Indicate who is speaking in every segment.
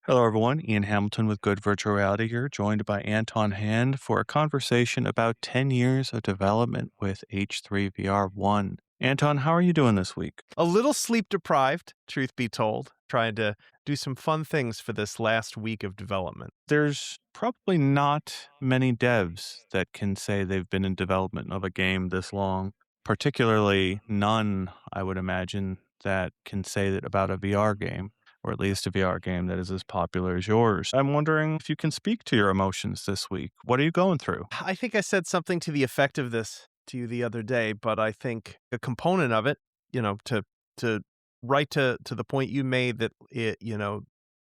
Speaker 1: Hello, everyone. Ian Hamilton with Good Virtual Reality here, joined by Anton Hand for a conversation about 10 years of development with H3 VR1. Anton, how are you doing this week?
Speaker 2: A little sleep deprived, truth be told, trying to do some fun things for this last week of development.
Speaker 1: There's probably not many devs that can say they've been in development of a game this long, particularly none, I would imagine, that can say that about a VR game, or at least a VR game that is as popular as yours. I'm wondering if you can speak to your emotions this week. What are you going through?
Speaker 2: I think I said something to the effect of this to you the other day, but I think a component of it, to right to the point you made that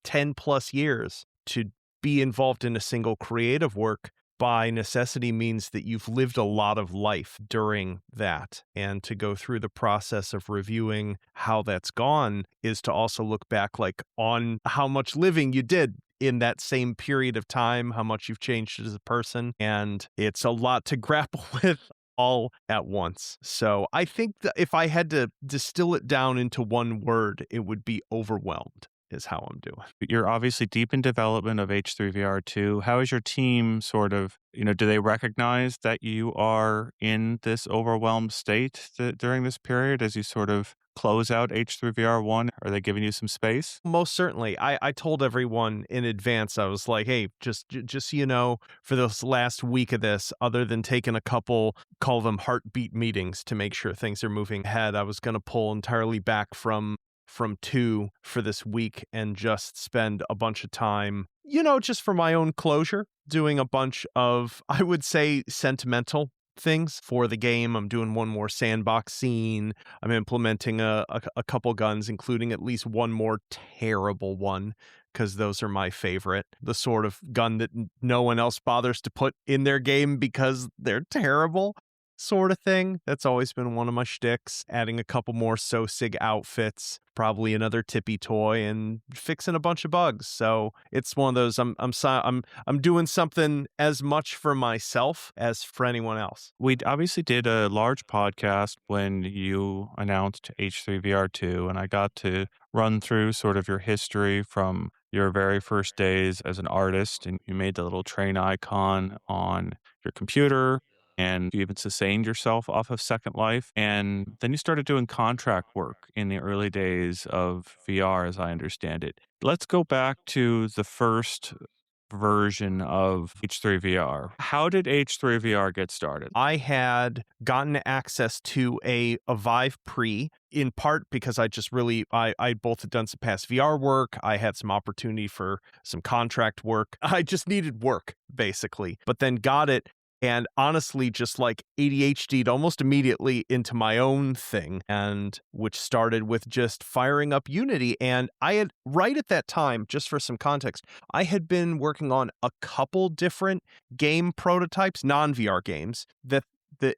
Speaker 2: 10 plus years to be involved in a single creative work by necessity means that you've lived a lot of life during that. And to go through the process of reviewing how that's gone is to also look back on how much living you did in that same period of time, how much you've changed as a person. And it's a lot to grapple with all at once. So I think that if I had to distill it down into one word, it would be overwhelmed. Is how I'm doing.
Speaker 1: You're obviously deep in development of H3VR2. How is your team do they recognize that you are in this overwhelmed state during this period as you sort of close out H3VR1? Are they giving you some space?
Speaker 2: Most certainly. I told everyone in advance, I was like, hey, just so you know, for this last week of this, other than taking a couple, call them heartbeat meetings to make sure things are moving ahead, I was going to pull entirely back from 2 for this week and just spend a bunch of time, just for my own closure, doing a bunch of, I would say, sentimental things for the game. I'm doing one more sandbox scene. I'm implementing a couple guns, including at least one more terrible one, because those are my favorite. The sort of gun that no one else bothers to put in their game because they're terrible. Sort of thing. That's always been one of my shticks. Adding a couple more SoSig outfits, probably another Tippy toy, and fixing a bunch of bugs. So it's one of those. I'm doing something as much for myself as for anyone else.
Speaker 1: We obviously did a large podcast when you announced H3VR2, and I got to run through sort of your history from your very first days as an artist, and you made the little train icon on your computer. And you even sustained yourself off of Second Life. And then you started doing contract work in the early days of VR, as I understand it. Let's go back to the first version of H3VR. How did H3VR get started?
Speaker 2: I had gotten access to a Vive Pre, in part because I both had done some past VR work. I had some opportunity for some contract work. I just needed work, basically. But then got it. And honestly, just like ADHD'd almost immediately into my own thing, and which started with just firing up Unity. And I had, right at that time, just for some context, I had been working on a couple different game prototypes, non-VR games, that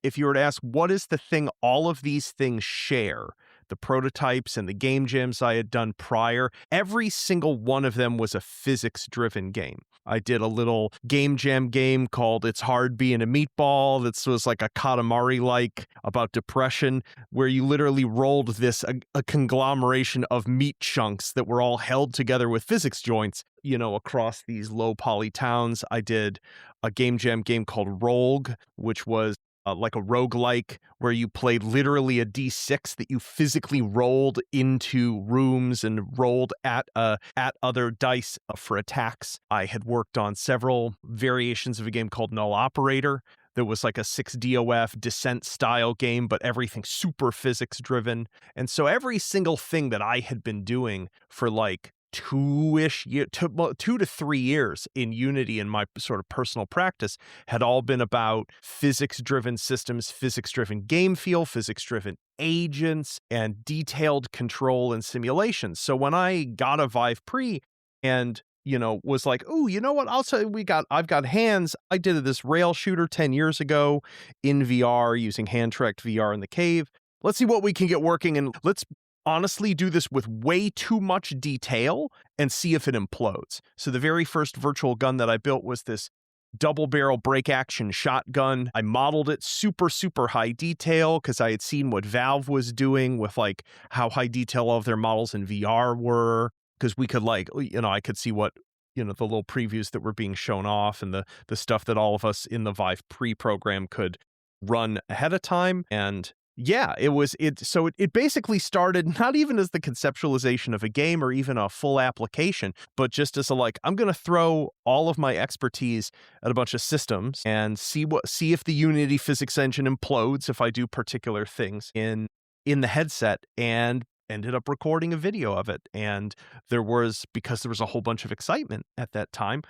Speaker 2: if you were to ask, what is the thing all of these things share? The prototypes and the game jams I had done prior, every single one of them was a physics-driven game. I did a little game jam game called It's Hard Being a Meatball. This was like a Katamari-like about depression, where you literally rolled a conglomeration of meat chunks that were all held together with physics joints, across these low-poly towns. I did a game jam game called Rogue, which was like a roguelike where you played literally a D6 that you physically rolled into rooms and rolled at other dice for attacks. I had worked on several variations of a game called Null Operator. There was like a 6DOF Descent style game, but everything super physics driven. And so every single thing that I had been doing for like 2 to 3 years in Unity in my sort of personal practice had all been about physics-driven systems, physics-driven game feel, physics-driven agents, and detailed control and simulations. So when I got a Vive Pre and was like, oh, you know what? I've got hands. I did this rail shooter 10 years ago in VR using hand-tracked VR in the cave. Let's see what we can get working, and let's honestly do this with way too much detail and see if it implodes. So the very first virtual gun that I built was this double barrel break action shotgun. I modeled it super, super high detail because I had seen what Valve was doing with like how high detail all of their models in VR were. 'cause we could, like, I could see what, the little previews that were being shown off and the stuff that all of us in the Vive pre-program could run ahead of time, and yeah, it basically started not even as the conceptualization of a game or even a full application, but just as a, like, I'm gonna throw all of my expertise at a bunch of systems and see if the Unity physics engine implodes if I do particular things in the headset, and ended up recording a video of it. And because there was a whole bunch of excitement at that time,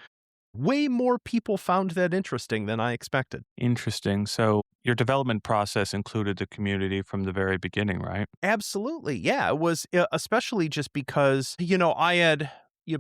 Speaker 2: way more people found that interesting than I expected.
Speaker 1: Interesting. So your development process included the community from the very beginning, right?
Speaker 2: Absolutely. Yeah, it was, especially just because, I had,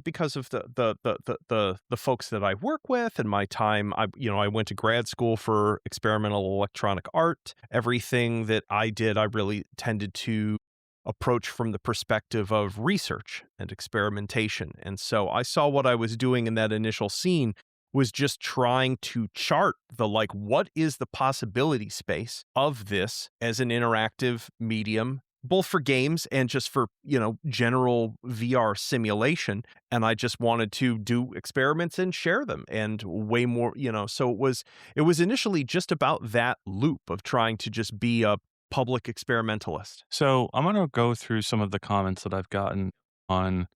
Speaker 2: because of the folks that I work with and my time. I went to grad school for experimental electronic art. Everything that I did, I really tended to approach from the perspective of research and experimentation. And so I saw what I was doing in that initial scene was just trying to chart like, what is the possibility space of this as an interactive medium, both for games and just for, general VR simulation. And I just wanted to do experiments and share them, and way more, so it was initially just about that loop of trying to just be a public experimentalist.
Speaker 1: So I'm going to go through some of the comments that I've gotten on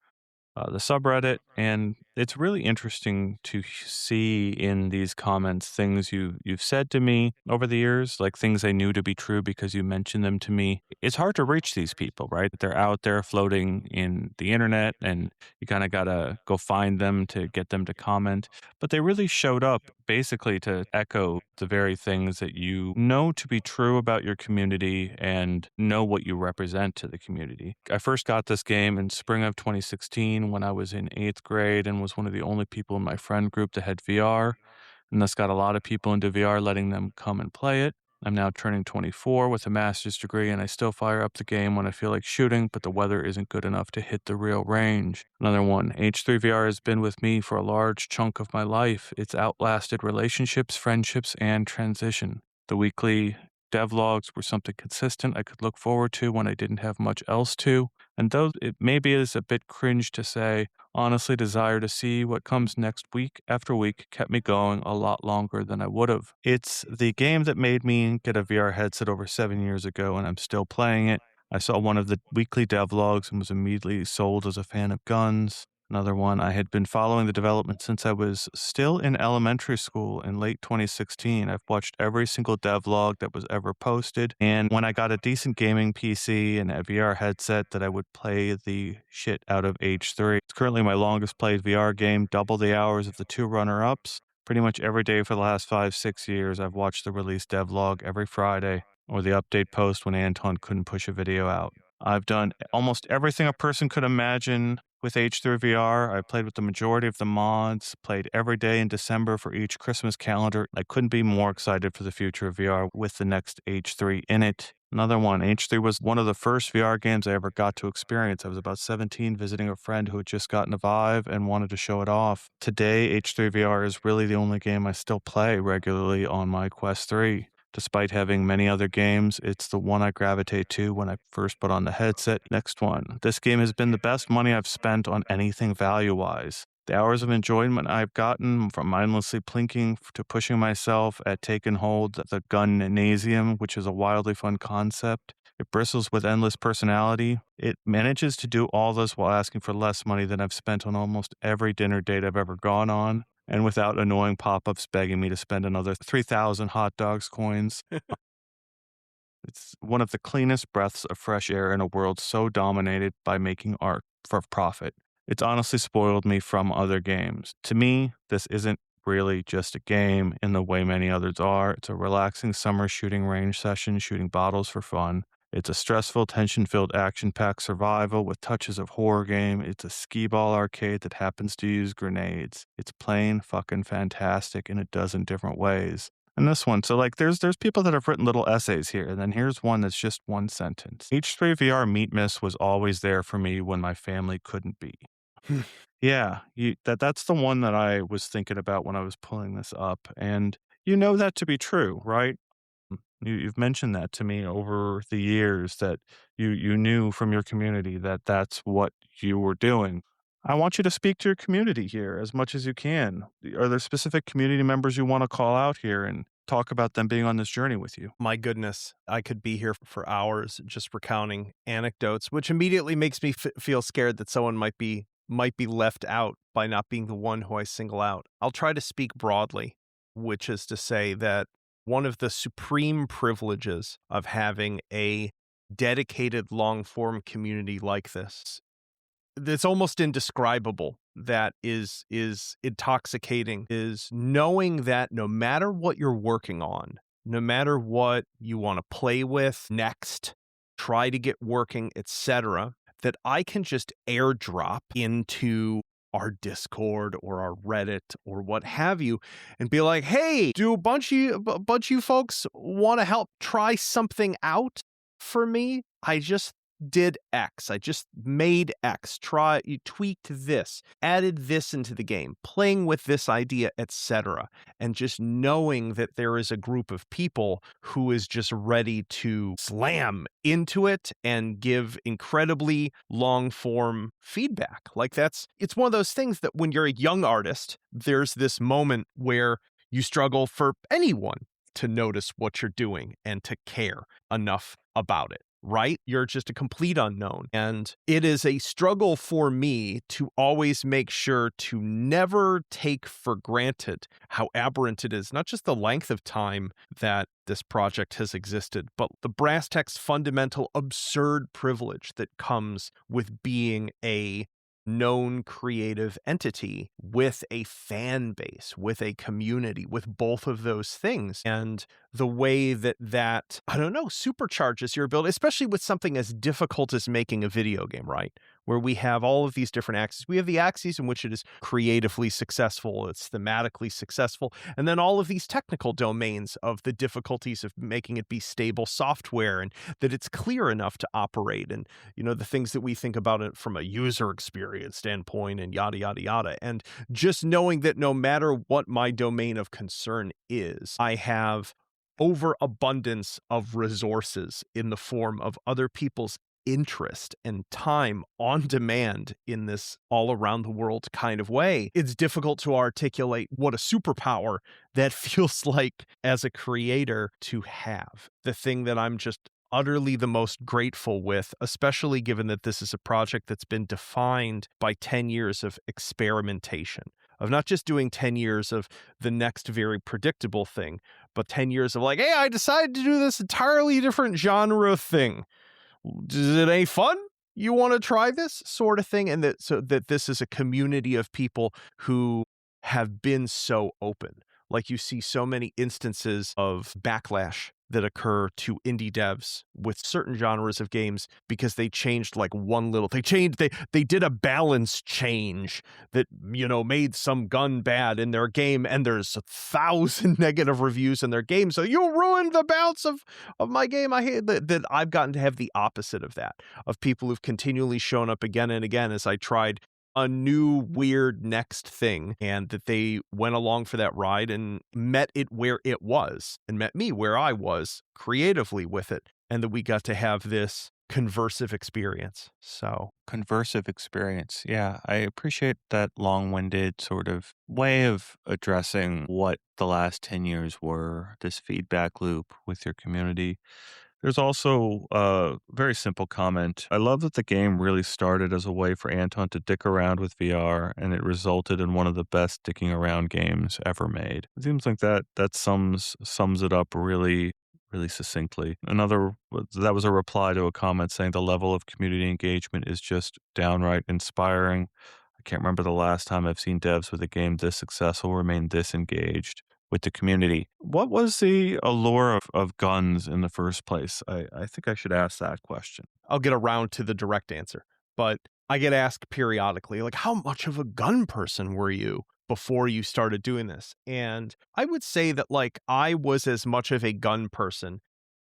Speaker 1: the subreddit, and it's really interesting to see in these comments things you've said to me over the years, like things I knew to be true because you mentioned them to me. It's hard to reach these people, right? They're out there floating in the internet, and you kind of gotta go find them to get them to comment. But they really showed up basically to echo the very things that you know to be true about your community and know what you represent to the community. I first got this game in spring of 2016 when I was in 8th grade and was one of the only people in my friend group that had VR, and thus got a lot of people into VR, letting them come and play it. I'm now turning 24 with a master's degree, and I still fire up the game when I feel like shooting, but the weather isn't good enough to hit the real range. Another one, H3VR has been with me for a large chunk of my life. It's outlasted relationships, friendships, and transition. The weekly devlogs were something consistent I could look forward to when I didn't have much else to. And though it maybe is a bit cringe to say, honestly, desire to see what comes next week after week kept me going a lot longer than I would have. It's the game that made me get a VR headset over 7 years ago, and I'm still playing it. I saw one of the weekly devlogs and was immediately sold as a fan of guns. Another one, I had been following the development since I was still in elementary school in late 2016. I've watched every single devlog that was ever posted. And when I got a decent gaming PC and a VR headset, that I would play the shit out of H3. It's currently my longest played VR game, double the hours of the two runner-ups. Pretty much every day for the last 5, 6 years, I've watched the release devlog every Friday or the update post when Anton couldn't push a video out. I've done almost everything a person could imagine with H3VR. I played with the majority of the mods, played every day in December for each Christmas calendar. I couldn't be more excited for the future of VR with the next H3 in it. Another one, H3 was one of the first VR games I ever got to experience. I was about 17 visiting a friend who had just gotten a Vive and wanted to show it off. Today, H3 VR is really the only game I still play regularly on my Quest 3. Despite having many other games, it's the one I gravitate to when I first put on the headset. Next one. This game has been the best money I've spent on anything value-wise. The hours of enjoyment I've gotten from mindlessly plinking to pushing myself at take and hold the gun-nasium, which is a wildly fun concept. It bristles with endless personality. It manages to do all this while asking for less money than I've spent on almost every dinner date I've ever gone on, and without annoying pop-ups begging me to spend another 3,000 hot dogs coins. It's one of the cleanest breaths of fresh air in a world so dominated by making art for profit. It's honestly spoiled me from other games. To me, this isn't really just a game in the way many others are. It's a relaxing summer shooting range session, shooting bottles for fun. It's a stressful, tension-filled, action-packed survival with touches of horror game. It's a skee-ball arcade that happens to use grenades. It's plain fucking fantastic in a dozen different ways. And this one, so like there's people that have written little essays here, and then here's one that's just one sentence. H3VR Meat Miss was always there for me when my family couldn't be. Yeah, that's the one that I was thinking about when I was pulling this up, and you know that to be true, right? You've mentioned that to me over the years that you knew from your community that that's what you were doing. I want you to speak to your community here as much as you can. Are there specific community members you want to call out here and talk about them being on this journey with you?
Speaker 2: My goodness, I could be here for hours just recounting anecdotes, which immediately makes me feel scared that someone might be left out by not being the one who I single out. I'll try to speak broadly, which is to say that one of the supreme privileges of having a dedicated long form community like this, that's almost indescribable, that is intoxicating, is knowing that no matter what you're working on, no matter what you want to play with next, try to get working, etc., that I can just airdrop into our Discord or our Reddit or what have you and be like, "Hey, do a bunch of you folks want to help try something out for me? I just did X. I just made X. You tweaked this, added this into the game, playing with this idea, etc." And just knowing that there is a group of people who is just ready to slam into it and give incredibly long form feedback. Like it's one of those things that when you're a young artist, there's this moment where you struggle for anyone to notice what you're doing and to care enough about it, right? You're just a complete unknown. And it is a struggle for me to always make sure to never take for granted how aberrant it is, not just the length of time that this project has existed, but the brass tacks fundamental absurd privilege that comes with being a known creative entity with a fan base, with a community, with both of those things. And the way that, I don't know, supercharges your ability, especially with something as difficult as making a video game, right? Where we have all of these different axes. We have the axes in which it is creatively successful, it's thematically successful, and then all of these technical domains of the difficulties of making it be stable software and that it's clear enough to operate, and the things that we think about it from a user experience standpoint and yada yada yada. And just knowing that no matter what my domain of concern is, I have overabundance of resources in the form of other people's interest and time on demand in this all around the world kind of way. It's difficult to articulate what a superpower that feels like as a creator to have. The thing that I'm just utterly the most grateful with, especially given that this is a project that's been defined by 10 years of experimentation, of not just doing 10 years of the next very predictable thing, but 10 years of like, hey, I decided to do this entirely different genre thing. Is it any fun? You want to try this sort of thing? And that this is a community of people who have been so open. Like you see so many instances of backlash that occur to indie devs with certain genres of games because they changed like they did a balance change that made some gun bad in their game, and there's 1,000 negative reviews in their game, so you ruined the balance of my game. I hate that I've gotten to have the opposite of that, of people who've continually shown up again and again as I tried a new weird next thing, and that they went along for that ride and met it where it was and met me where I was creatively with it, and that we got to have this conversive experience. So
Speaker 1: Conversive experience. Yeah, I appreciate that long winded sort of way of addressing what the last 10 years were, this feedback loop with your community. There's also a very simple comment. I love that the game really started as a way for Anton to dick around with VR, and it resulted in one of the best dicking around games ever made. It seems like that sums it up really succinctly. That was a reply to a comment saying the level of community engagement is just downright inspiring. I can't remember the last time I've seen devs with a game this successful remain this engaged with the community. What was the allure of guns in the first place? I think I should ask that question.
Speaker 2: I'll get around to the direct answer, but I get asked periodically, like, how much of a gun person were you before you started doing this? And I would say that, like, I was as much of a gun person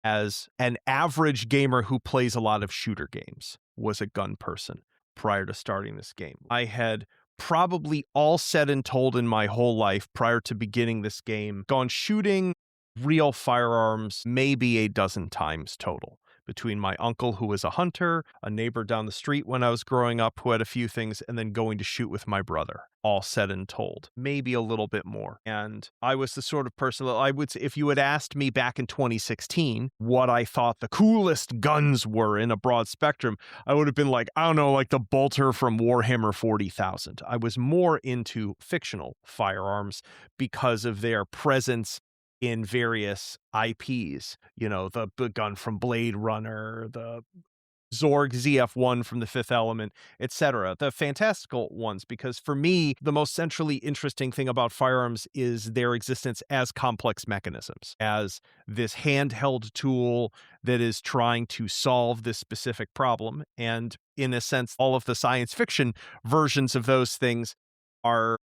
Speaker 2: as an average gamer who plays a lot of shooter games was a gun person prior to starting this game. I had probably all said and told in my whole life prior to beginning this game gone shooting real firearms maybe a dozen times total, between my uncle, who was a hunter, a neighbor down the street when I was growing up who had a few things, and then going to shoot with my brother, all said and told, maybe a little bit more. And I was the sort of person that I would say, if you had asked me back in 2016 what I thought the coolest guns were in a broad spectrum, I would have been like, I don't know, like the bolter from Warhammer 40,000. I was more into fictional firearms because of their presence in various IPs, the gun from Blade Runner, the Zorg ZF1 from the Fifth Element, etc. The fantastical ones, because for me, the most centrally interesting thing about firearms is their existence as complex mechanisms, as this handheld tool that is trying to solve this specific problem. And in a sense, all of the science fiction versions of those things are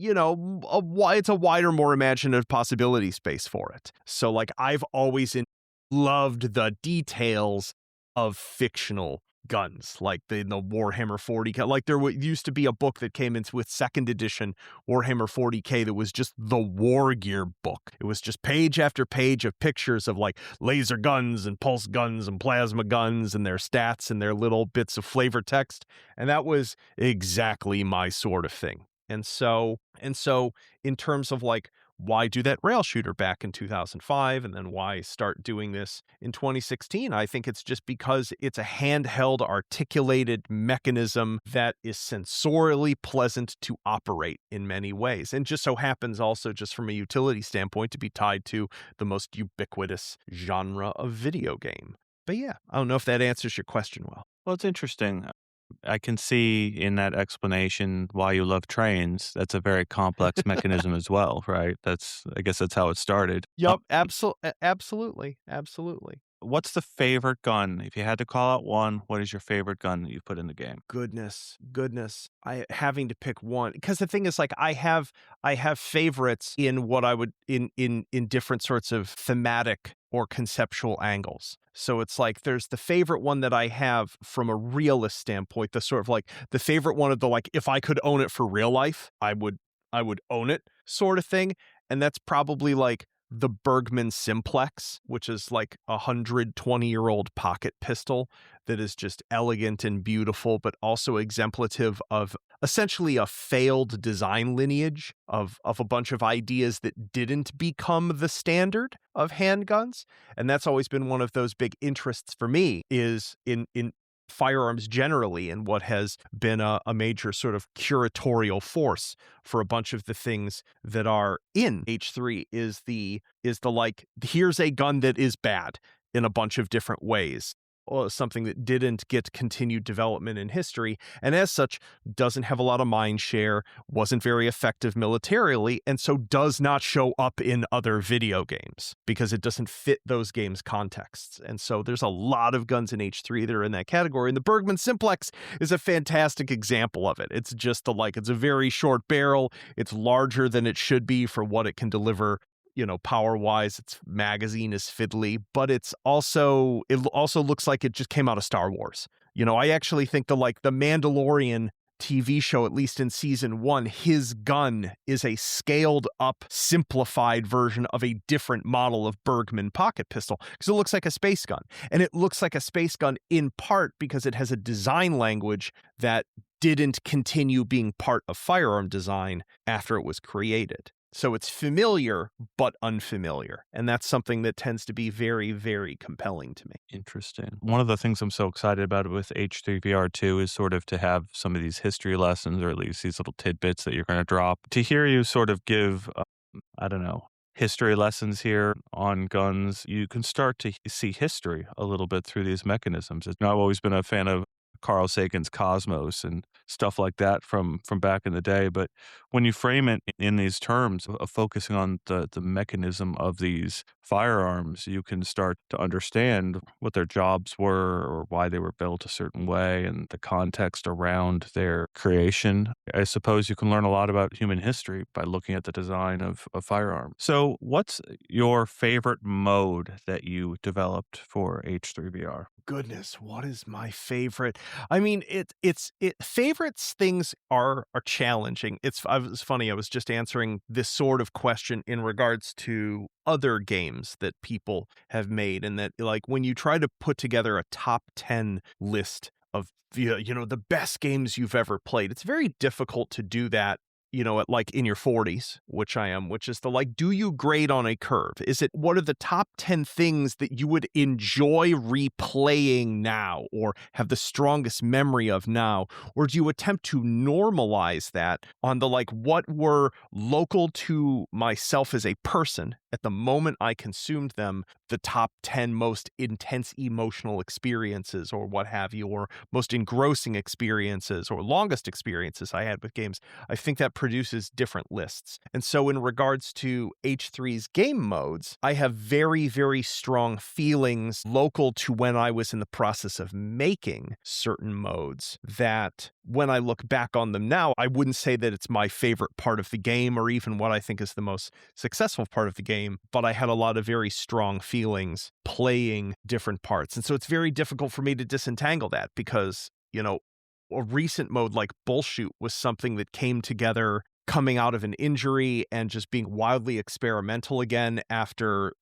Speaker 2: it's a wider, more imaginative possibility space for it. So, like, I've always loved the details of fictional guns, like the Warhammer 40K. Like there used to be a book that came in with second edition Warhammer 40K that was just the war gear book. It was just page after page of pictures of like laser guns and pulse guns and plasma guns and their stats and their little bits of flavor text. And that was exactly my sort of thing. And so in terms of like, why do that rail shooter back in 2005 and then why start doing this in 2016? I think it's just because it's a handheld articulated mechanism that is sensorially pleasant to operate in many ways, and just so happens also, just from a utility standpoint, to be tied to the most ubiquitous genre of video game. But yeah, I don't know if that answers your question well.
Speaker 1: Well, it's interesting. I can see in that explanation why you love trains. That's a very complex mechanism as well, right? I guess that's how it started.
Speaker 2: Yep, absolutely.
Speaker 1: What's the favorite gun? If you had to call out one, what is your favorite gun that you put in the game?
Speaker 2: Goodness. I having to pick one, because the thing is, like, I have favorites in what I would in different sorts of thematic or conceptual angles. So it's like there's the favorite one that I have from a realist standpoint, the sort of like the favorite one of the like, if I could own it for real life, I would own it sort of thing. And that's probably like the Bergman Simplex, which is like 120-year-old pocket pistol that is just elegant and beautiful, but also exemplative of essentially a failed design lineage of a bunch of ideas that didn't become the standard of handguns. And that's always been one of those big interests for me, is in firearms generally, and what has been a major sort of curatorial force for a bunch of the things that are in H3 is the like, here's a gun that is bad in a bunch of different ways. Something that didn't get continued development in history, and as such doesn't have a lot of mind share, wasn't very effective militarily, and so does not show up in other video games because it doesn't fit those games' contexts. And so there's a lot of guns in H3 that are in that category, and the Bergman Simplex is a fantastic example of it. It's just it's a very short barrel, it's larger than it should be for what it can deliver, power wise. Its magazine is fiddly, but it also looks like it just came out of Star Wars. I actually think the Mandalorian TV show, at least in season 1, his gun is a scaled up, simplified version of a different model of Bergman pocket pistol, because it looks like a space gun. And it looks like a space gun in part because it has a design language that didn't continue being part of firearm design after it was created. So it's familiar, but unfamiliar. And that's something that tends to be very, very compelling to me.
Speaker 1: Interesting. One of the things I'm so excited about with H3VR2 is sort of to have some of these history lessons, or at least these little tidbits that you're going to drop. To hear you sort of give, I don't know, history lessons here on guns, you can start to see history a little bit through these mechanisms. I've always been a fan of Carl Sagan's Cosmos and stuff like that from back in the day. But when you frame it in these terms of focusing on the mechanism of these firearms, you can start to understand what their jobs were or why they were built a certain way and the context around their creation. I suppose you can learn a lot about human history by looking at the design of firearms. So what's your favorite mode that you developed for H3VR?
Speaker 2: Goodness, what is my favorite? I mean, favorites things are challenging. It's funny, I was just answering this sort of question in regards to other games that people have made, and that, like, when you try to put together a top 10 list of the best games you've ever played, it's very difficult to do that, at, like, in your 40s, which I am, which is the, like, do you grade on a curve? Is it, what are the top 10 things that you would enjoy replaying now or have the strongest memory of now? Or do you attempt to normalize that on the, like, what were local to myself as a person at the moment I consumed them, the top 10 most intense emotional experiences or what have you, or most engrossing experiences or longest experiences I had with games? I think that produces different lists. And so in regards to H3's game modes, I have very, very strong feelings local to when I was in the process of making certain modes that when I look back on them now, I wouldn't say that it's my favorite part of the game or even what I think is the most successful part of the game, but I had a lot of very strong feelings playing different parts. And so it's very difficult for me to disentangle that because, a recent mode like Bullshoot was something that came together coming out of an injury and just being wildly experimental again after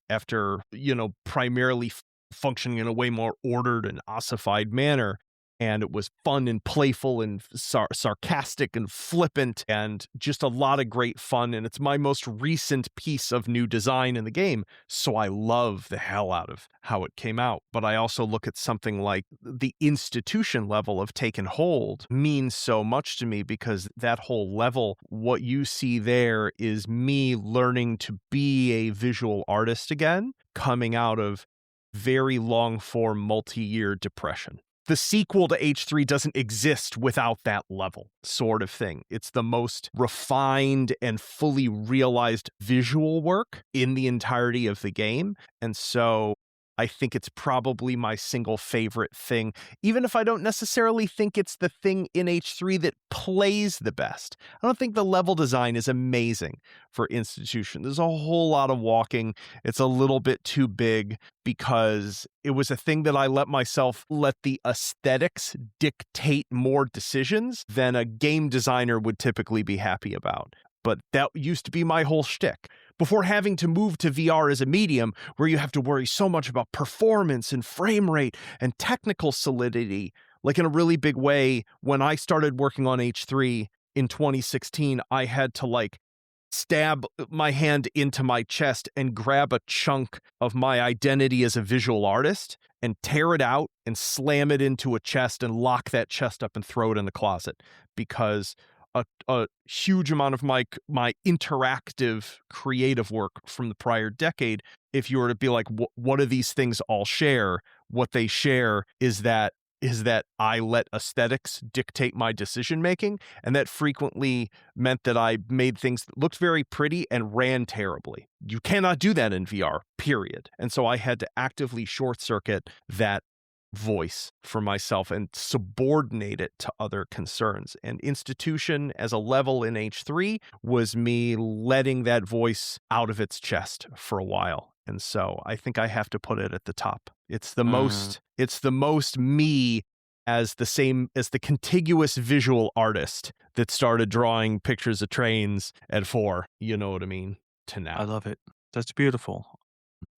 Speaker 2: primarily functioning in a way more ordered and ossified manner. And it was fun and playful and sarcastic and flippant and just a lot of great fun. And it's my most recent piece of new design in the game. So I love the hell out of how it came out. But I also look at something like the institution level of Taken Hold means so much to me because that whole level, what you see there is me learning to be a visual artist again, coming out of very long form multi-year depression. The sequel to H3 doesn't exist without that level sort of thing. It's the most refined and fully realized visual work in the entirety of the game. And so I think it's probably my single favorite thing, even if I don't necessarily think it's the thing in H3 that plays the best. I don't think the level design is amazing for Institution. There's a whole lot of walking. It's a little bit too big because it was a thing that I let the aesthetics dictate more decisions than a game designer would typically be happy about. But that used to be my whole shtick. Before having to move to VR as a medium where you have to worry so much about performance and frame rate and technical solidity, like in a really big way, when I started working on H3 in 2016, I had to stab my hand into my chest and grab a chunk of my identity as a visual artist and tear it out and slam it into a chest and lock that chest up and throw it in the closet because a huge amount of my interactive creative work from the prior decade, if you were to be like, what do these things all share? What they share is that I let aesthetics dictate my decision making, and that frequently meant that I made things that looked very pretty and ran terribly. You cannot do that in VR, period. And so I had to actively short circuit that voice for myself and subordinate it to other concerns. And Institution as a level in H3 was me letting that voice out of its chest for a while. And so I think I have to put it at the top. It's the most me as the contiguous visual artist that started drawing pictures of trains at 4, you know what I mean, to
Speaker 1: I
Speaker 2: now.
Speaker 1: love it. That's beautiful.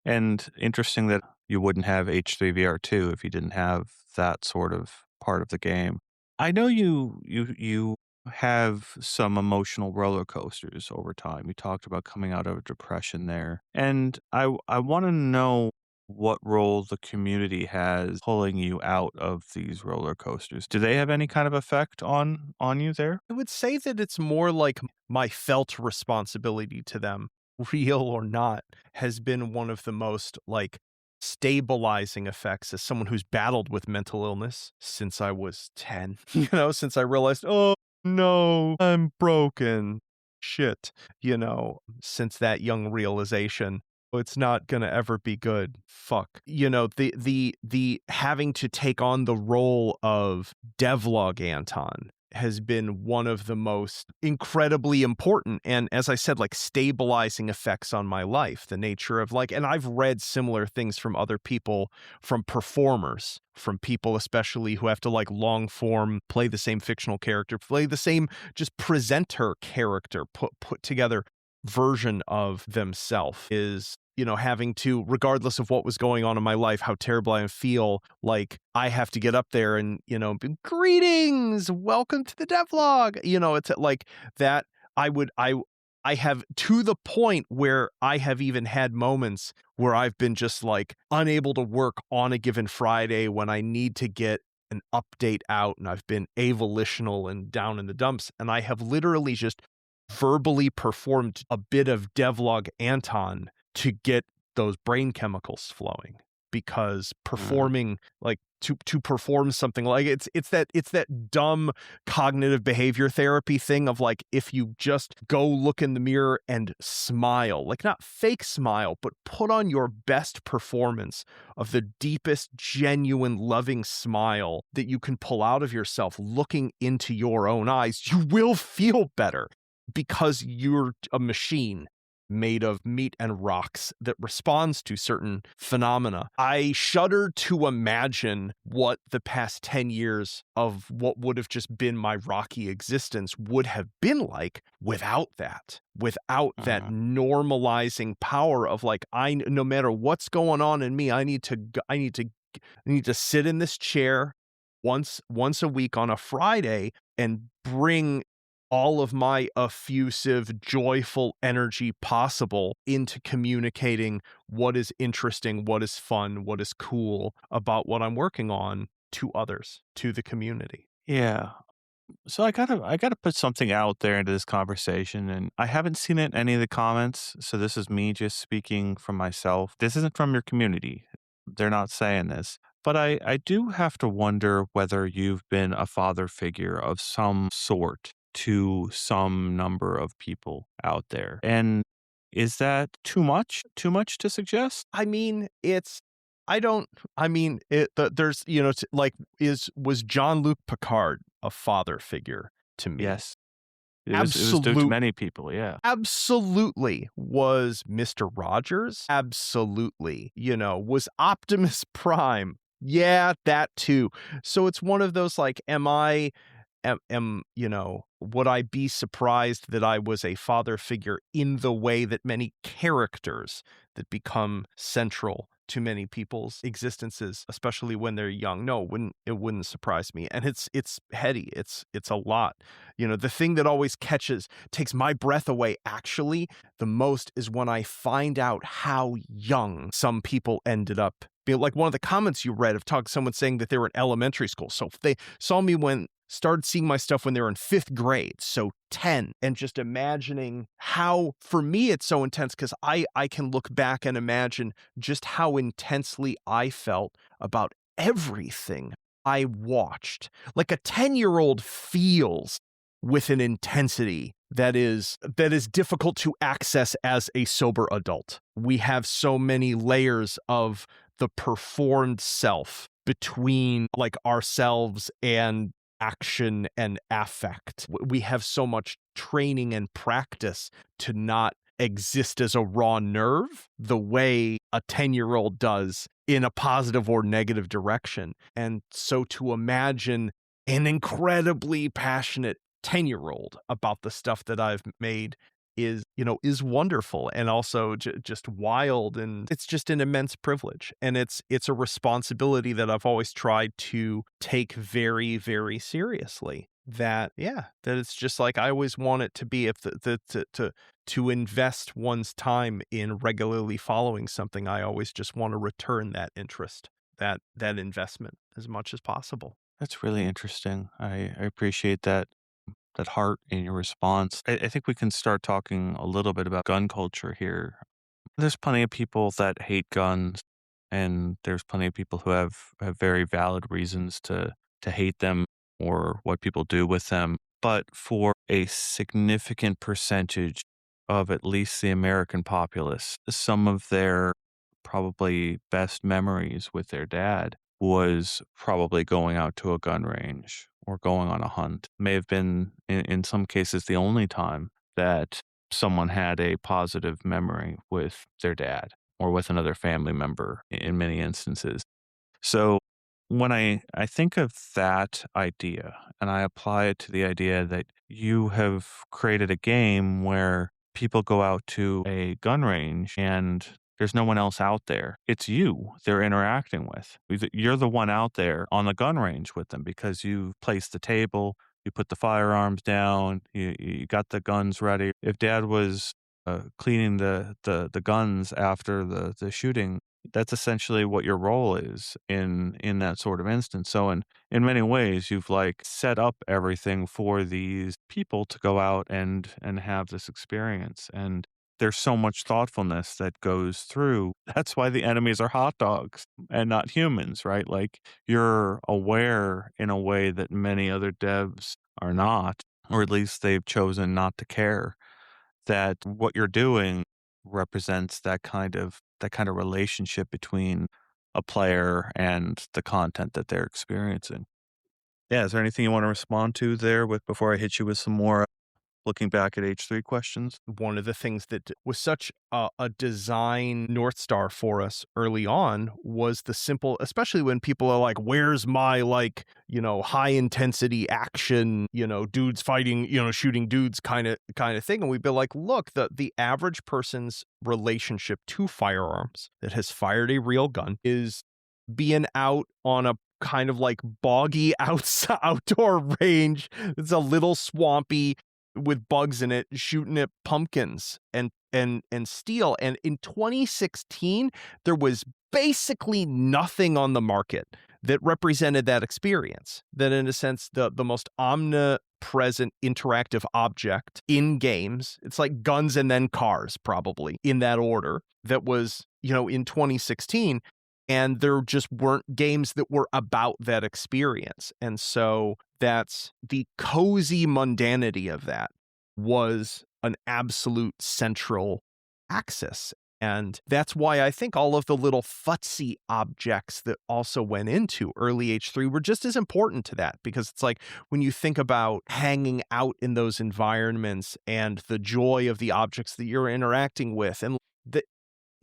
Speaker 1: And interesting that you wouldn't have H3VR2 if you didn't have that sort of part of the game. I know you have some emotional roller coasters over time. You talked about coming out of depression there. And I want to know what role the community has pulling you out of these roller coasters. Do they have any kind of effect on you there?
Speaker 2: I would say that it's more like my felt responsibility to them, real or not, has been one of the most stabilizing effects as someone who's battled with mental illness since I was 10, since I realized, oh no, I'm broken. Shit, since that young realization. It's not gonna ever be good. Fuck. The having to take on the role of Devlog Anton has been one of the most incredibly important and, as I said, like, stabilizing effects on my life. The nature of, like, and I've read similar things from other people, from performers, from people especially who have to, like, long form, play the same fictional character, play the same just presenter character, put together version of themselves, is, having to, regardless of what was going on in my life, how terrible I feel, like, I have to get up there and, be, greetings, welcome to the devlog. It's like that. I would, I have, to the point where I have even had moments where I've been just like unable to work on a given Friday when I need to get an update out, and I've been avolitional and down in the dumps. And I have literally just verbally performed a bit of Devlog Anton to get those brain chemicals flowing, because
Speaker 1: Mm.
Speaker 2: performing, like, to perform something, like, it's that dumb cognitive behavior therapy thing of, like, if you just go look in the mirror and smile, like, not fake smile, but put on your best performance of the deepest, genuine, loving smile that you can pull out of yourself looking into your own eyes, you will feel better, because you're a machine made of meat and rocks that responds to certain phenomena. I shudder to imagine what the past 10 years of what would have just been my rocky existence would have been like without that
Speaker 1: Mm.
Speaker 2: normalizing power of, like, no matter what's going on in me, I need to sit in this chair once a week on a Friday and bring all of my effusive, joyful energy possible into communicating what is interesting, what is fun, what is cool about what I'm working on to others, to the community.
Speaker 1: Yeah. So I gotta put something out there into this conversation, and I haven't seen it in any of the comments. So this is me just speaking from myself. This isn't from your community. They're not saying this. But I do have to wonder whether you've been a father figure of some sort to some number of people out there. And is that too much? Too much to suggest?
Speaker 2: I mean, it's I don't I mean, there's, like, was Jean-Luc Picard a father figure to me?
Speaker 1: Yes. It was to
Speaker 2: Absolute
Speaker 1: many people, yeah.
Speaker 2: Absolutely. Was Mr. Rogers? Absolutely. Was Optimus Prime? Yeah, that too. So it's one of those, like, would I be surprised that I was a father figure in the way that many characters that become central to many people's existences, especially when they're young? No, it wouldn't surprise me. And it's heady. It's a lot. The thing that always takes my breath away actually the most is when I find out how young some people ended up. Like one of the comments you read of someone saying that they were in elementary school. So if they saw me started seeing my stuff when they were in 5th grade, so 10, and just imagining how, for me, it's so intense because I can look back and imagine just how intensely I felt about everything I watched. Like, a 10-year-old feels with an intensity that is difficult to access as a sober adult. We have so many layers of the performed self between, like, ourselves and action and affect. We have so much training and practice to not exist as a raw nerve the way a 10-year-old does in a positive or negative direction. And so to imagine an incredibly passionate 10-year-old about the stuff that I've made is wonderful, and also just wild, and it's just an immense privilege, and it's a responsibility that I've always tried to take very, very seriously. That it's just like I always want it to be, if to invest one's time in regularly following something, I always just want to return that interest, that investment, as much as possible.
Speaker 1: That's really interesting. I appreciate that heart in your response. I think we can start talking a little bit about gun culture here. There's plenty of people that hate guns, and there's plenty of people who have very valid reasons to hate them or what people do with them. But for a significant percentage of at least the American populace, some of their probably best memories with their dad was probably going out to a gun range or going on a hunt. May have been, in some cases, the only time that someone had a positive memory with their dad or with another family member in many instances. So when I think of that idea and I apply it to the idea that you have created a game where people go out to a gun range and there's no one else out there. It's you they're interacting with. You're the one out there on the gun range with them because you placed the table, you put the firearms down, you got the guns ready. If dad was cleaning the guns after the shooting, that's essentially what your role is in that sort of instance. So in many ways, you've like set up everything for these people to go out and have this experience. And there's so much thoughtfulness that goes through. That's why the enemies are hot dogs and not humans, right? Like you're aware in a way that many other devs are not, or at least they've chosen not to care that what you're doing represents that kind of relationship between a player and the content that they're experiencing. Yeah, is there anything you want to respond to there with before I hit you with some more looking back at H3 questions?
Speaker 2: One of the things that was such a design North Star for us early on was the simple, especially when people are like, where's my like, high intensity action, dudes fighting, shooting dudes kind of thing. And we'd be like, look, the average person's relationship to firearms that has fired a real gun is being out on a kind of like boggy outdoor range. It's a little swampy with bugs in it, shooting at pumpkins and steel. And in 2016, there was basically nothing on the market that represented that experience. That in a sense, the most omnipresent interactive object in games, it's like guns and then cars, probably in that order, that was, in 2016. And there just weren't games that were about that experience. And so that's the cozy mundanity of that was an absolute central axis. And that's why I think all of the little futzy objects that also went into early H3 were just as important to that, because it's like when you think about hanging out in those environments and the joy of the objects that you're interacting with and the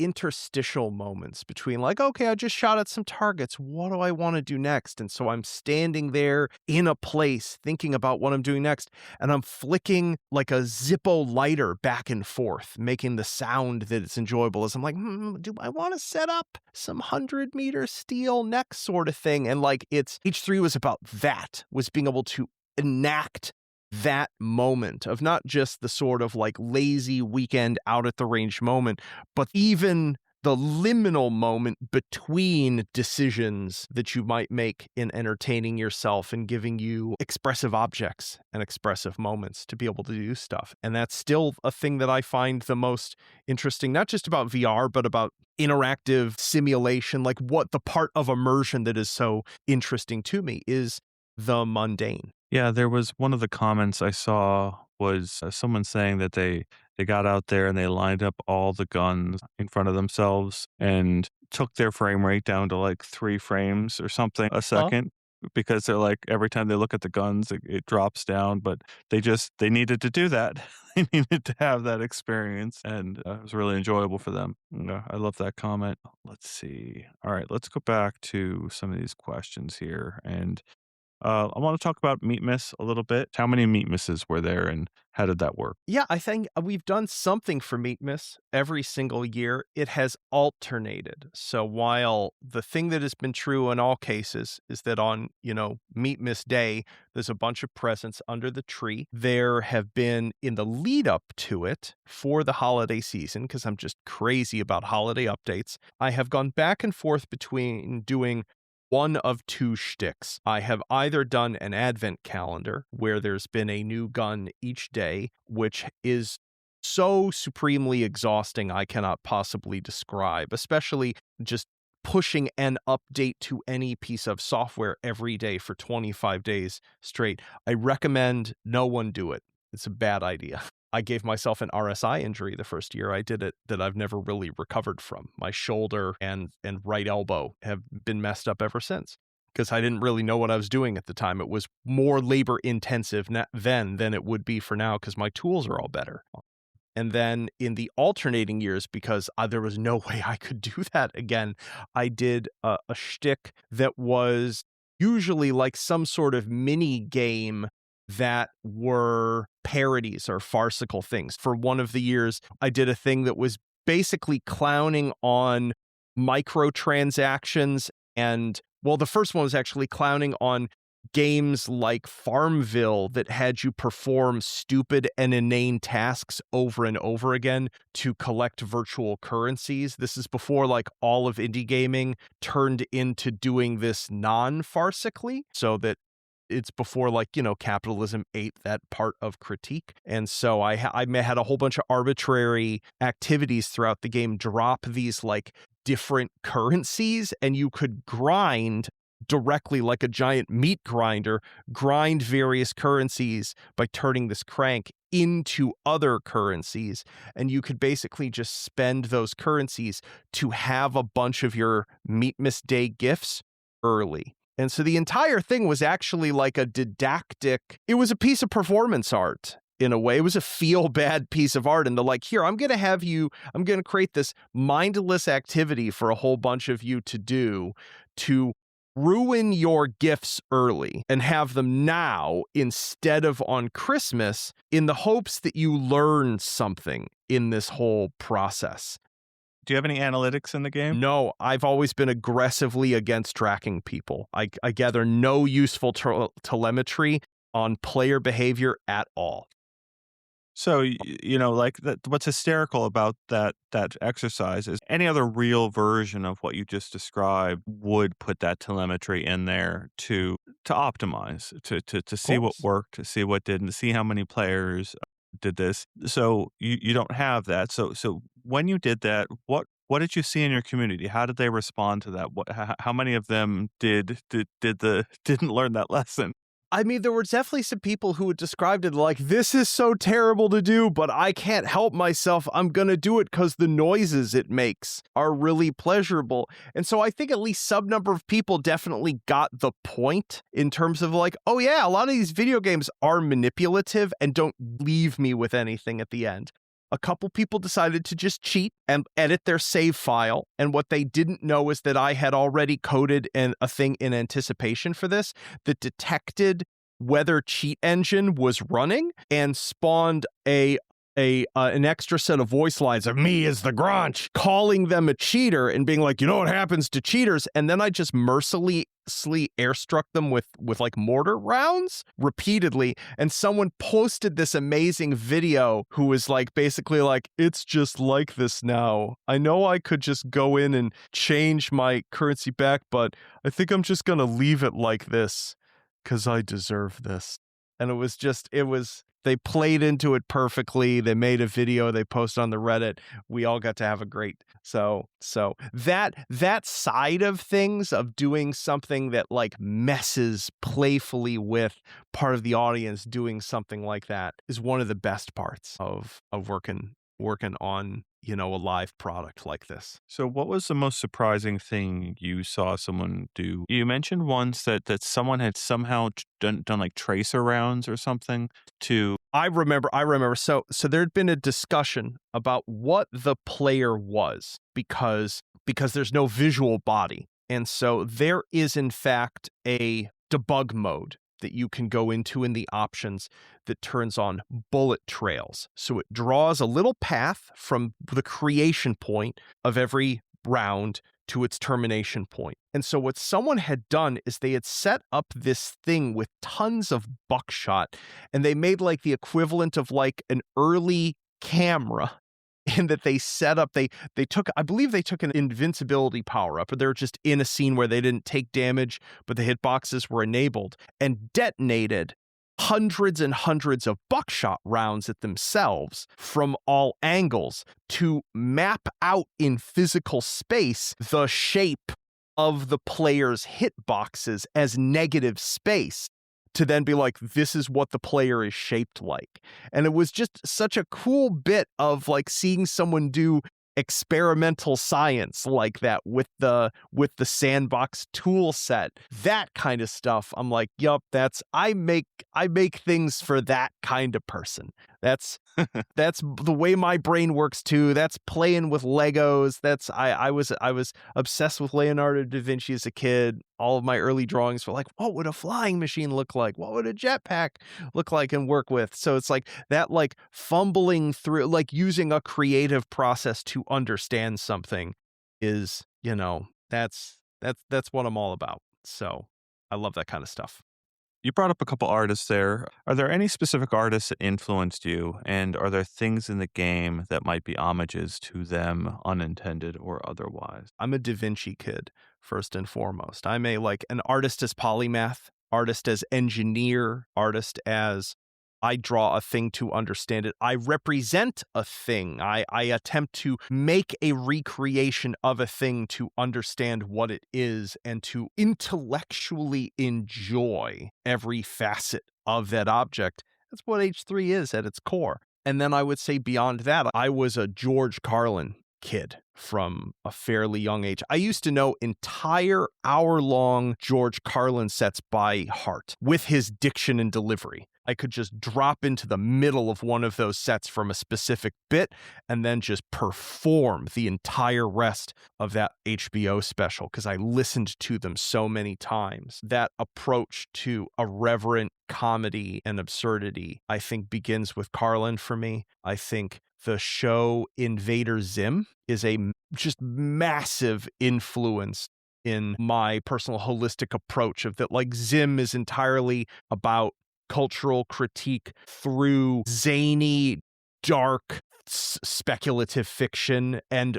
Speaker 2: interstitial moments between like, okay, I just shot at some targets. What do I want to do next? And so I'm standing there in a place thinking about what I'm doing next. And I'm flicking like a Zippo lighter back and forth, making the sound that it's enjoyable as I'm like, do I want to set up some 100-meter steel next sort of thing? And like it's H3 was about that, was being able to enact that moment of not just the sort of like lazy weekend out at the range moment, but even the liminal moment between decisions that you might make in entertaining yourself and giving you expressive objects and expressive moments to be able to do stuff. And that's still a thing that I find the most interesting, not just about VR, but about interactive simulation. Like what the part of immersion that is so interesting to me is the mundane.
Speaker 1: Yeah, there was one of the comments I saw was someone saying that they got out there and they lined up all the guns in front of themselves and took their frame rate down to like 3 frames or something a
Speaker 2: Huh?
Speaker 1: second because they're like every time they look at the guns it drops down, but they needed to do that. They needed to have that experience and it was really enjoyable for them. I love that comment. Let's see. All right, let's go back to some of these questions here and I want to talk about meat miss a little bit. How many meat misses were there, and how did that work?
Speaker 2: Yeah, I think we've done something for Meat Miss every single year. It has alternated. So while the thing that has been true in all cases is that on, Meat Miss Day, there's a bunch of presents under the tree. There have been in the lead up to it for the holiday season, because I'm just crazy about holiday updates. I have gone back and forth between doing one of two shticks. I have either done an advent calendar where there's been a new gun each day, which is so supremely exhausting I cannot possibly describe, especially just pushing an update to any piece of software every day for 25 days straight. I recommend no one do it. It's a bad idea. I gave myself an RSI injury the first year I did it that I've never really recovered from. My shoulder and right elbow have been messed up ever since. because I didn't really know what I was doing at the time. It was more labor intensive then than it would be for now because my tools are all better. And then in the alternating years, because there was no way I could do that again, I did a shtick that was usually like some sort of mini game that were parodies or farcical things. For one of the years, I did a thing that was basically clowning on microtransactions. And well, the first one was actually clowning on games like Farmville that had you perform stupid and inane tasks over and over again to collect virtual currencies. This is before like all of indie gaming turned into doing this non-farcically, so that it's before like, capitalism ate that part of critique. And so I had a whole bunch of arbitrary activities throughout the game drop these like different currencies, and you could grind directly like a giant meat grinder, grind various currencies by turning this crank into other currencies. And you could basically just spend those currencies to have a bunch of your Meatmas Day gifts early. And so the entire thing was actually like a didactic, it was a piece of performance art. In a way, it was a feel bad piece of art. And they're like, here, I'm going to create this mindless activity for a whole bunch of you to do to ruin your gifts early and have them now instead of on Christmas in the hopes that you learn something in this whole process.
Speaker 1: Do you have any analytics in the game?
Speaker 2: No, I've always been aggressively against tracking people. I gather no useful telemetry on player behavior at all.
Speaker 1: So, like what's hysterical about that exercise is any other real version of what you just described would put that telemetry in there to optimize, to see what worked, to see what didn't, to see how many players did this. So you don't have that. So when you did that, what did you see in your community? How did they respond to that? How many of them didn't learn that lesson?
Speaker 2: I mean, there were definitely some people who had described it like, this is so terrible to do, but I can't help myself. I'm going to do it because the noises it makes are really pleasurable. And so I think at least some number of people definitely got the point in terms of like, oh yeah, a lot of these video games are manipulative and don't leave me with anything at the end. A couple people decided to just cheat and edit their save file. And what they didn't know is that I had already coded a thing in anticipation for this that detected whether Cheat Engine was running and spawned an extra set of voice lines of me as the Gronch calling them a cheater and being like, you know what happens to cheaters? And then I just mercilessly airstruck them with like mortar rounds repeatedly. And someone posted this amazing video who was like, basically like, it's just like this now. I know I could just go in and change my currency back, but I think I'm just going to leave it like this because I deserve this. And they played into it perfectly. They made a video, they posted on the Reddit. We all got to have a great, so that side of things, of doing something that like messes playfully with part of the audience, doing something like that is one of the best parts of working on, a live product like this.
Speaker 1: So what was the most surprising thing you saw someone do? You mentioned once that someone had somehow done like tracer rounds or something to...
Speaker 2: I remember. So there'd been a discussion about what the player was because there's no visual body. And so there is in fact a debug mode that you can go into in the options that turns on bullet trails. So it draws a little path from the creation point of every round to its termination point. And so what someone had done is they had set up this thing with tons of buckshot, and they made like the equivalent of like an early camera, in that they set up, they took, I believe they took an invincibility power up, or they're just in a scene where they didn't take damage, but the hitboxes were enabled, and detonated hundreds and hundreds of buckshot rounds at themselves from all angles to map out in physical space the shape of the player's hitboxes as negative space, to then be like, this is what the player is shaped like. And it was just such a cool bit of like seeing someone do experimental science like that with the sandbox tool set, that kind of stuff. I'm like, yup, I make things for that kind of person. That's the way my brain works too. That's playing with Legos. I was obsessed with Leonardo da Vinci as a kid. All of my early drawings were like, what would a flying machine look like? What would a jetpack look like and work with? So it's like that, like fumbling through, like using a creative process to understand something is, that's what I'm all about. So I love that kind of stuff.
Speaker 1: You brought up a couple artists there. Are there any specific artists that influenced you? And are there things in the game that might be homages to them, unintended or otherwise?
Speaker 2: I'm a Da Vinci kid, first and foremost. I'm a like an artist as polymath, artist as engineer, artist as I draw a thing to understand it. I represent a thing. I attempt to make a recreation of a thing to understand what it is and to intellectually enjoy every facet of that object. That's what H3 is at its core. And then I would say beyond that, I was a George Carlin kid from a fairly young age. I used to know entire hour-long George Carlin sets by heart with his diction and delivery. I could just drop into the middle of one of those sets from a specific bit and then just perform the entire rest of that HBO special because I listened to them so many times. That approach to irreverent comedy and absurdity, I think, begins with Carlin for me. I think the show Invader Zim is a just massive influence in my personal holistic approach of that. Like, Zim is entirely about cultural critique through zany, dark, speculative fiction and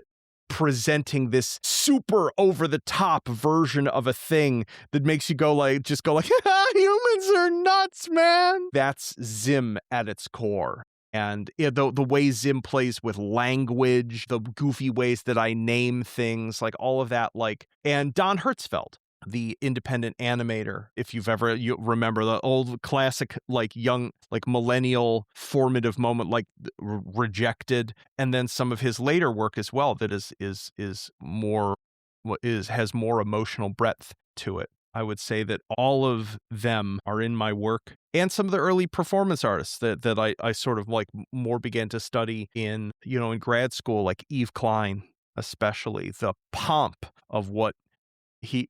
Speaker 2: presenting this super over the top version of a thing that makes you go like, humans are nuts, man. That's Zim at its core. And the way Zim plays with language, the goofy ways that I name things, like all of that, like, and Don Hertzfeldt, the independent animator, if you remember the old classic, like young, like millennial formative moment, like Rejected, and then some of his later work as well that is more, has more emotional breadth to it. I would say that all of them are in my work, and some of the early performance artists that I sort of like more began to study in grad school, like Yves Klein, especially. The pomp of what he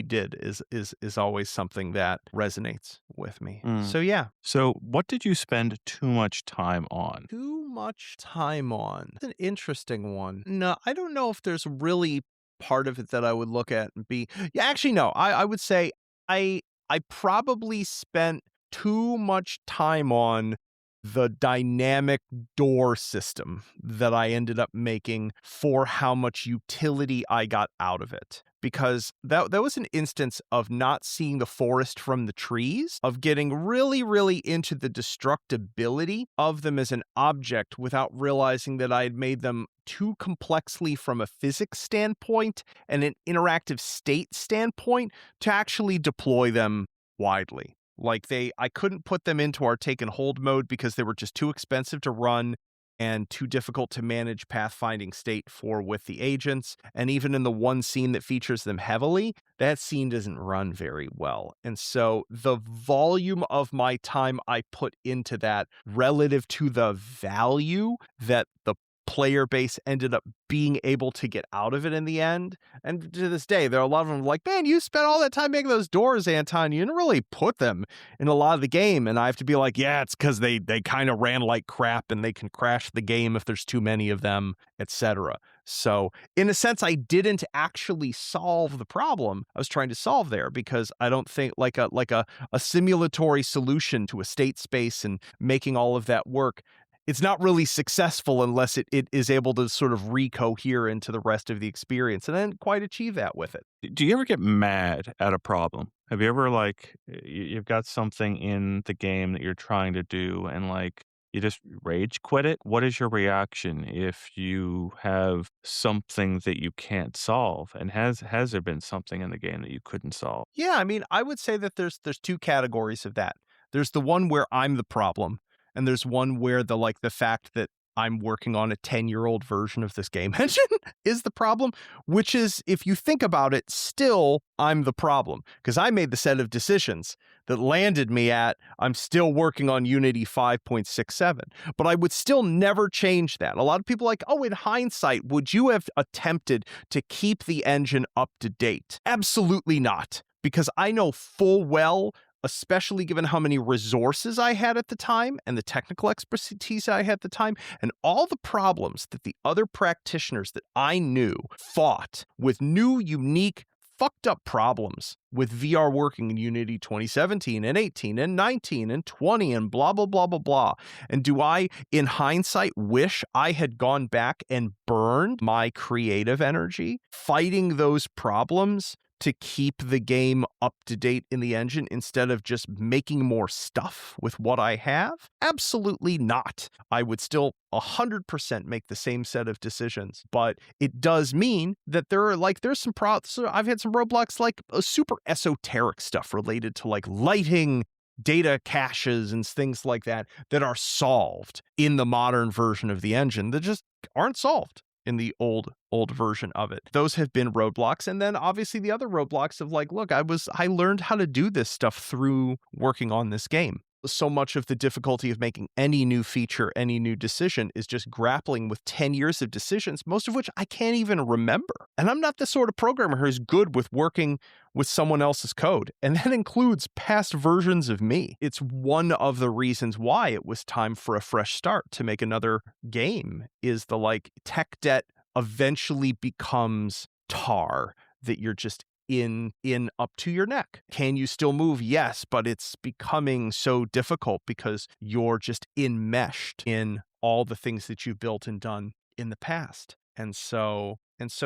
Speaker 2: did is always something that resonates with me.
Speaker 1: Mm.
Speaker 2: So yeah.
Speaker 1: So, what did you spend too much time on?
Speaker 2: Too much time on. It's an interesting one. No, I don't know if there's really part of it that I would look at and be, yeah, actually, no, I would say I probably spent too much time on the dynamic door system that I ended up making for how much utility I got out of it. Because that was an instance of not seeing the forest from the trees, of getting really, really into the destructibility of them as an object without realizing that I had made them too complexly from a physics standpoint and an interactive state standpoint to actually deploy them widely. Like I couldn't put them into our take and hold mode because they were just too expensive to run and too difficult to manage pathfinding state for with the agents. And even in the one scene that features them heavily, that scene doesn't run very well. And so the volume of my time I put into that relative to the value that the player base ended up being able to get out of it in the end. And to this day, there are a lot of them like, man, you spent all that time making those doors, Anton. You didn't really put them in a lot of the game. And I have to be like, yeah, it's because they kind of ran like crap and they can crash the game if there's too many of them, etc. So in a sense, I didn't actually solve the problem I was trying to solve there, because I don't think like a simulatory solution to a state space and making all of that work, it's not really successful unless it is able to sort of recohere into the rest of the experience, and I didn't quite achieve that with it.
Speaker 1: Do you ever get mad at a problem? Have you ever like you've got something in the game that you're trying to do and like you just rage quit it? What is your reaction if you have something that you can't solve? And has there been something in the game that you couldn't solve?
Speaker 2: Yeah, I mean, I would say that there's two categories of that. There's the one where I'm the problem, and there's one where the fact that I'm working on a 10-year-old version of this game engine is the problem, which is, if you think about it, still I'm the problem because I made the set of decisions that landed me at I'm still working on Unity 5.67, but I would still never change that. A lot of people are like, oh, in hindsight, would you have attempted to keep the engine up to date? Absolutely not, because I know full well, especially given how many resources I had at the time and the technical expertise I had at the time, and all the problems that the other practitioners that I knew fought with new, unique, fucked up problems with VR working in Unity 2017 and 18 and 19 and 20 and blah, blah, blah, blah, blah. And do I, in hindsight, wish I had gone back and burned my creative energy fighting those problems to keep the game up to date in the engine instead of just making more stuff with what I have? Absolutely not. I would still 100% make the same set of decisions, but it does mean that there's some so I've had some roadblocks, like super esoteric stuff related to like lighting, data caches and things like that are solved in the modern version of the engine that just aren't solved in the old version of it. Those have been roadblocks. And then obviously the other roadblocks of like, look, I learned how to do this stuff through working on this game. So much of the difficulty of making any new feature, any new decision is just grappling with 10 years of decisions, most of which I can't even remember. And I'm not the sort of programmer who's good with working with someone else's code. And that includes past versions of me. It's one of the reasons why it was time for a fresh start to make another game, is the like tech debt eventually becomes tar that you're just in up to your neck. Can you still move? Yes, but it's becoming so difficult because you're just enmeshed in all the things that you've built and done in the past. And so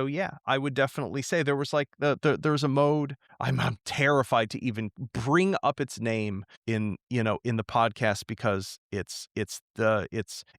Speaker 2: yeah, I would definitely say there was like there's a mode I'm terrified to even bring up its name in the podcast, because it's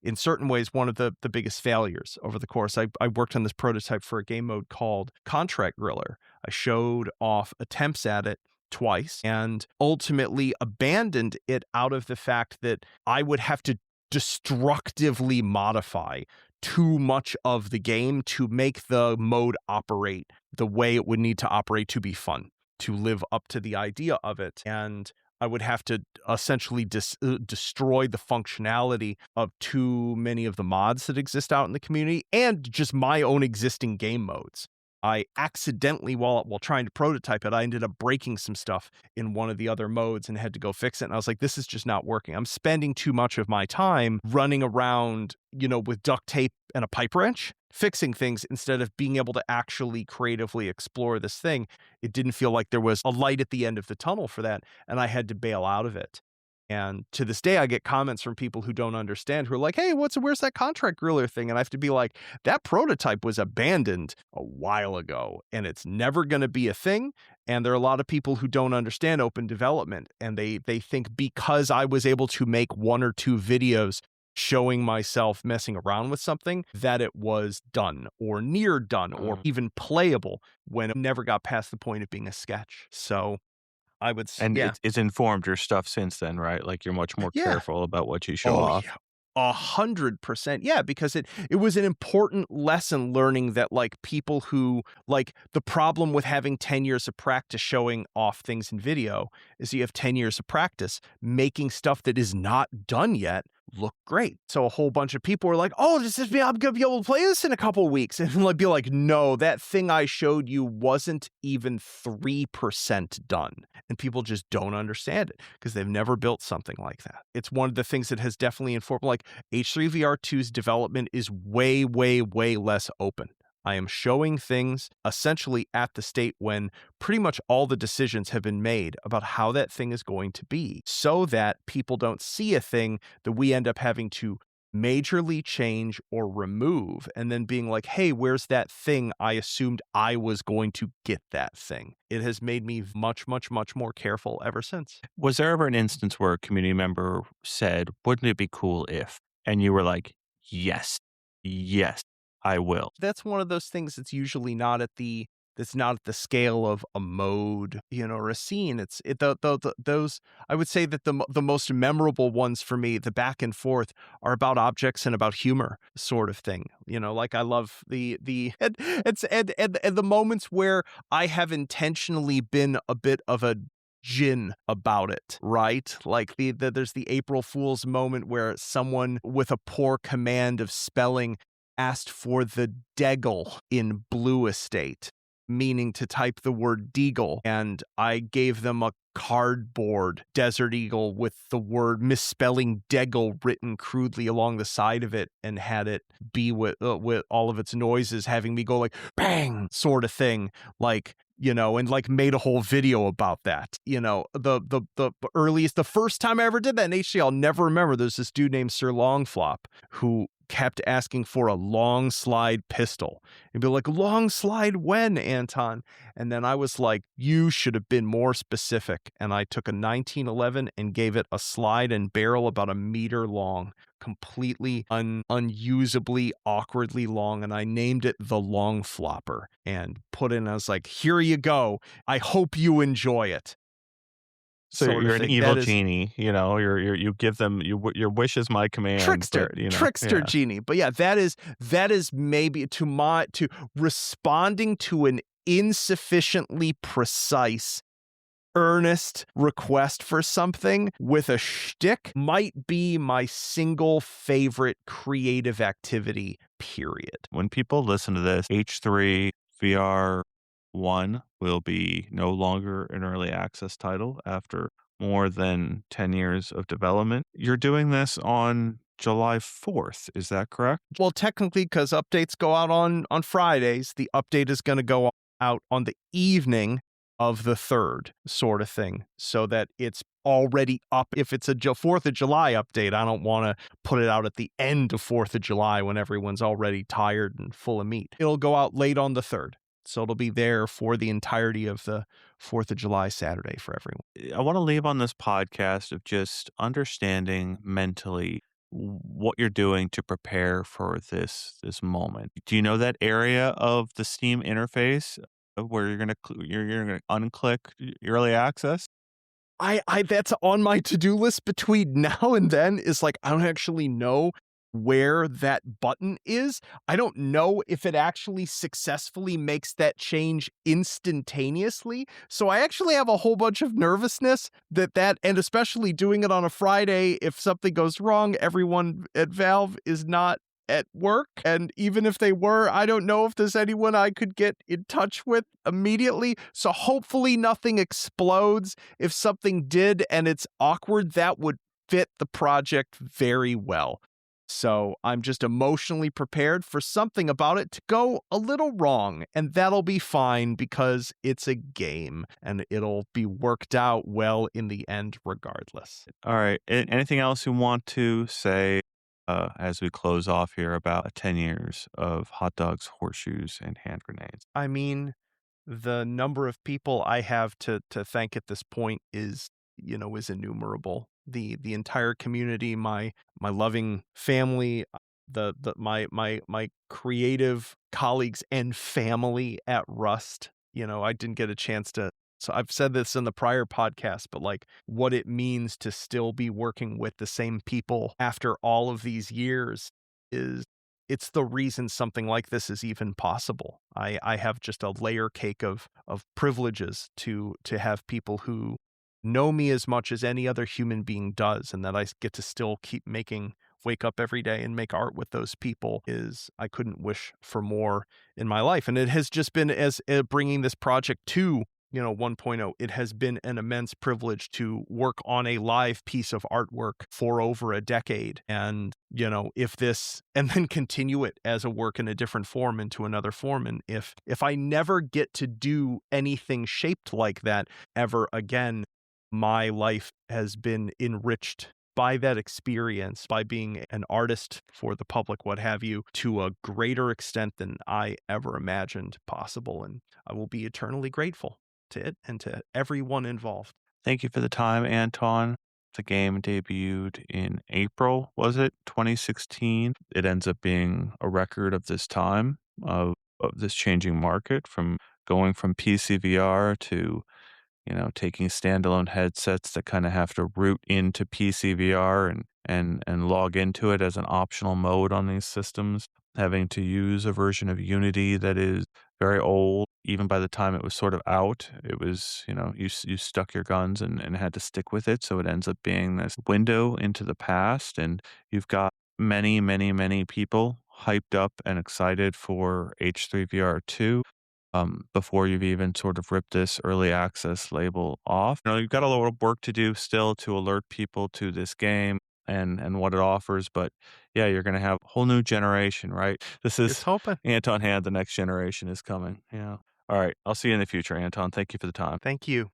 Speaker 2: in certain ways one of the biggest failures over the course. I worked on this prototype for a game mode called Contract Griller. I showed off attempts at it twice and ultimately abandoned it out of the fact that I would have to destructively modify too much of the game to make the mode operate the way it would need to operate to be fun, to live up to the idea of it. And I would have to essentially destroy the functionality of too many of the mods that exist out in the community and just my own existing game modes. I accidentally, while trying to prototype it, I ended up breaking some stuff in one of the other modes and had to go fix it. And I was like, this is just not working. I'm spending too much of my time running around, with duct tape and a pipe wrench, fixing things instead of being able to actually creatively explore this thing. It didn't feel like there was a light at the end of the tunnel for that, and I had to bail out of it. And to this day, I get comments from people who don't understand, who are like, hey, where's that contract griller thing? And I have to be like, that prototype was abandoned a while ago and it's never going to be a thing. And there are a lot of people who don't understand open development. And they think because I was able to make one or two videos showing myself messing around with something, that it was done or near done or even playable, when it never got past the point of being a sketch. So I would say,
Speaker 1: And
Speaker 2: yeah.
Speaker 1: it's informed your stuff since then, right? Like, you're much more
Speaker 2: Yeah.
Speaker 1: careful about what you show
Speaker 2: Oh,
Speaker 1: off.
Speaker 2: yeah. 100%. Yeah, because it was an important lesson learning that like people who like the problem with having 10 years of practice showing off things in video is you have 10 years of practice making stuff that is not done yet look great. So a whole bunch of people were like, oh, I'm gonna be able to play this in a couple of weeks. And like be like, no, that thing I showed you wasn't even 3% done. And people just don't understand it because they've never built something like that. It's one of the things that has definitely informed, like H3VR2's development is way, way, way less open. I am showing things essentially at the state when pretty much all the decisions have been made about how that thing is going to be, so that people don't see a thing that we end up having to majorly change or remove and then being like, hey, where's that thing? I assumed I was going to get that thing. It has made me much, much, much more careful ever since.
Speaker 1: Was there ever an instance where a community member said, wouldn't it be cool if? And you were like, yes, I will.
Speaker 2: That's one of those things that's usually not at the that's not at the scale of a mode, or a scene. It's it the those I would say that the most memorable ones for me, the back and forth, are about objects and about humor sort of thing. Like I love the and the moments where I have intentionally been a bit of a gin about it, right? Like there's the April Fool's moment where someone with a poor command of spelling asked for the Deggle in Blue Estate, meaning to type the word Deagle, and I gave them a cardboard Desert Eagle with the word misspelling Deggle written crudely along the side of it, and had it be with all of its noises having me go like bang sort of thing, like and like made a whole video about that. The earliest, the first time I ever did that in HD, I'll never remember. There's this dude named Sir Longflop who kept asking for a long slide pistol and be like, long slide when, Anton? And then I was like, you should have been more specific. And I took a 1911 and gave it a slide and barrel about a meter long, completely unusably, awkwardly long. And I named it the Long Flopper and put in, I was like, here you go. I hope you enjoy it.
Speaker 1: So
Speaker 2: Sort of
Speaker 1: you're an
Speaker 2: thing.
Speaker 1: evil
Speaker 2: That is
Speaker 1: genie, you give them your wish is my command,
Speaker 2: trickster
Speaker 1: but
Speaker 2: trickster
Speaker 1: yeah.
Speaker 2: genie. But yeah, that is maybe to responding to an insufficiently precise earnest request for something with a shtick might be my single favorite creative activity, period.
Speaker 1: When people listen to this, H3 VR 1 will be no longer an early access title after more than 10 years of development. You're doing this on July 4th, is that correct?
Speaker 2: Well, technically, because updates go out on Fridays, the update is going to go out on the evening of the 3rd, sort of thing, so that it's already up. If it's a 4th of July update, I don't want to put it out at the end of 4th of July when everyone's already tired and full of meat. It'll go out late on the 3rd. So it'll be there for the entirety of the 4th of July Saturday for everyone.
Speaker 1: I want to leave on this podcast of just understanding mentally what you're doing to prepare for this moment. Do you know that area of the Steam interface where you're gonna unclick early access?
Speaker 2: I that's on my to-do list between now and then, is like, I don't actually know where that button is. I don't know if it actually successfully makes that change instantaneously. So I actually have a whole bunch of nervousness and especially doing it on a Friday, if something goes wrong, everyone at Valve is not at work. And even if they were, I don't know if there's anyone I could get in touch with immediately. So hopefully nothing explodes. If something did and it's awkward, that would fit the project very well. So I'm just emotionally prepared for something about it to go a little wrong, and that'll be fine because it's a game and it'll be worked out well in the end regardless.
Speaker 1: All right. Anything else you want to say as we close off here about 10 years of hot dogs, horseshoes, and hand grenades?
Speaker 2: I mean, the number of people I have to thank at this point is innumerable. The entire community, my loving family, my creative colleagues and family at Rust. I didn't get a chance to. So I've said this in the prior podcast, but like what it means to still be working with the same people after all of these years is it's the reason something like this is even possible. I have just a layer cake of privileges to have people who know me as much as any other human being does, and that I get to still wake up every day and make art with those people I couldn't wish for more in my life. And it has just been, as bringing this project to 1.0, it has been an immense privilege to work on a live piece of artwork for over a decade. And, and then continue it as a work in a different form into another form. And if I never get to do anything shaped like that ever again, my life has been enriched by that experience, by being an artist for the public, what have you, to a greater extent than I ever imagined possible. And I will be eternally grateful to it and to everyone involved.
Speaker 1: Thank you for the time, Anton. The game debuted in April, was it? 2016. It ends up being a record of this time, of this changing market from going from PCVR to, taking standalone headsets that kind of have to root into PCVR and log into it as an optional mode on these systems, having to use a version of Unity that is very old. Even by the time it was sort of out, it was, you stuck your guns and had to stick with it. So it ends up being this window into the past. And you've got many, many, many people hyped up and excited for H3VR2 before you've even sort of ripped this early access label off. You've got a lot of work to do still to alert people to this game and what it offers, but yeah, you're going to have a whole new generation, right? This
Speaker 2: Here's
Speaker 1: is
Speaker 2: hoping.
Speaker 1: Anton Hand. The next generation is coming. Yeah. All right. I'll see you in the future, Anton. Thank you for the time.
Speaker 2: Thank you.